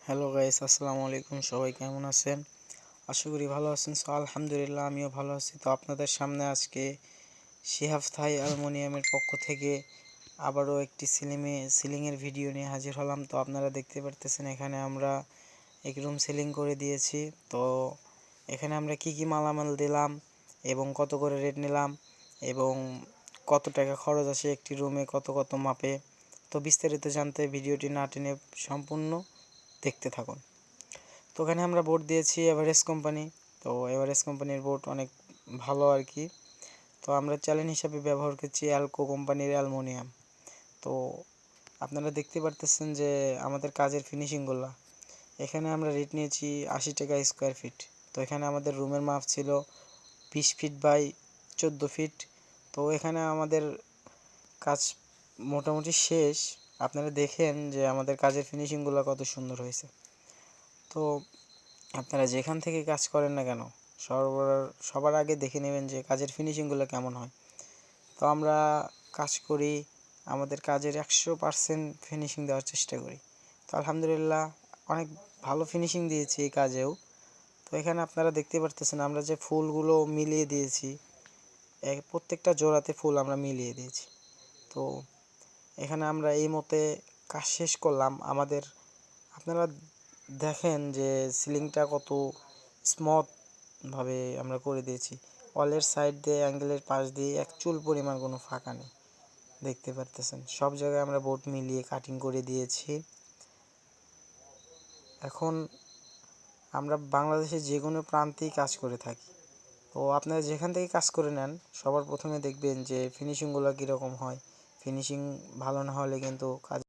Hello guys, আসসালামু আলাইকুম। সবাই কেমন আছেন? আশা করি ভালো আছেন। আলহামদুলিল্লাহ আমিও ভালো আছি। তো আপনাদের সামনে আজকে শিহাব থাই অ্যালুমিনিয়ামের পক্ষ থেকে আবারও একটি সিলিংয়ের ভিডিও নিয়ে হাজির হলাম। তো আপনারা দেখতে পারতেছেন এখানে আমরা এক রুম সিলিং করে দিয়েছি। তো এখানে আমরা কি কি মালামাল দিলাম এবং কত করে রেট নিলাম এবং কত টাকা খরচ আসে একটি রুমে, কত কত মাপে। তো বিস্তারিত জানতে ভিডিওটি না টেনে সম্পূর্ণ দেখতে থাকুন। তো ওখানে আমরা বোর্ড দিয়েছি এভারেস্ট কোম্পানি। তো এভারেস্ট কোম্পানির বোর্ড অনেক ভালো আর কি। তো আমরা চ্যালেঞ্জ হিসাবে ব্যবহার করছি অ্যালকো কোম্পানির অ্যালুমিনিয়াম। তো আপনারা দেখতে পারতেছেন যে আমাদের কাজের ফিনিশিংগুলো, এখানে আমরা রেট নিয়েছি 80 টাকা স্কোয়ার ফিট। তো এখানে আমাদের রুমের মাপ ছিল 20 ফিট বাই 14 ফিট। তো এখানে আমাদের কাজ মোটামুটি শেষ। আপনারা দেখেন যে আমাদের কাজের ফিনিশিংগুলো কত সুন্দর হয়েছে। তো আপনারা যেখান থেকে কাজ করেন না কেন, সবার আগে দেখে নেবেন যে কাজের ফিনিশিংগুলো কেমন হয়। তো আমরা কাজ করি, আমাদের কাজের 100% ফিনিশিং দেওয়ার চেষ্টা করি। তো আলহামদুলিল্লাহ অনেক ভালো ফিনিশিং দিয়েছি এই কাজেও। তো এখানে আপনারা দেখতে পারতেছেন আমরা যে ফুলগুলো মিলিয়ে দিয়েছি, প্রত্যেকটা জোড়াতে ফুল আমরা মিলিয়ে দিয়েছি। তো এখানে আমরা এই মতে কাজ শেষ করলাম। আপনারা দেখেন যে সিলিংটা কত স্মুথভাবে আমরা করে দিয়েছি। ওয়ালের সাইড দিয়ে, অ্যাঙ্গেলের পাশ দিয়ে এক চুল পরিমাণ কোনো ফাঁকা নেই, দেখতে পারতেছেন। সব জায়গায় আমরা বোর্ড মিলিয়ে কাটিং করে দিয়েছি। এখন আমরা বাংলাদেশের যে কোনো প্রান্তেই কাজ করে থাকি। তো আপনারা যেখান থেকে কাজ করে নেন, সবার প্রথমে দেখবেন যে ফিনিশিংগুলো কীরকম হয়। ফিনিশিং ভালো না হলে কিন্তু কাজ